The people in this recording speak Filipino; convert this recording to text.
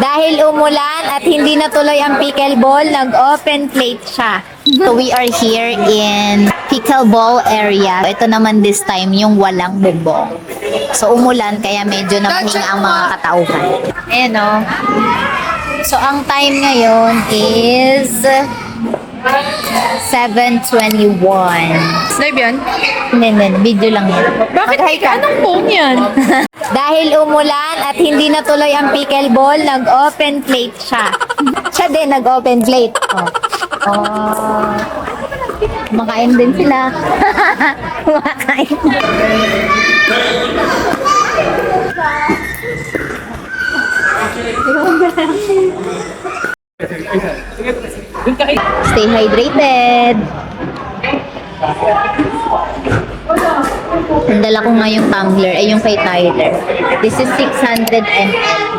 Dahil umulan at hindi natuloy ang pickleball, nag-open plate siya. So we are here in pickleball area. Ito naman this time yung walang bubong. So umulan kaya medyo namahinga ang mga katauhan. Ayan o. So ang time ngayon is 7:21. Live yan? Hindi, video lang yan. Bakit Mag-hi ka. anong phone yan? Dahil umulan at hindi natuloy ang pickleball, nag-open plate siya. Siya din nag-open plate. Oh. Kumakain din sila. Kumakain. Stay hydrated. Ang dala ko nga yung tumbler, ay yung kay Tyler. This is 600 ml.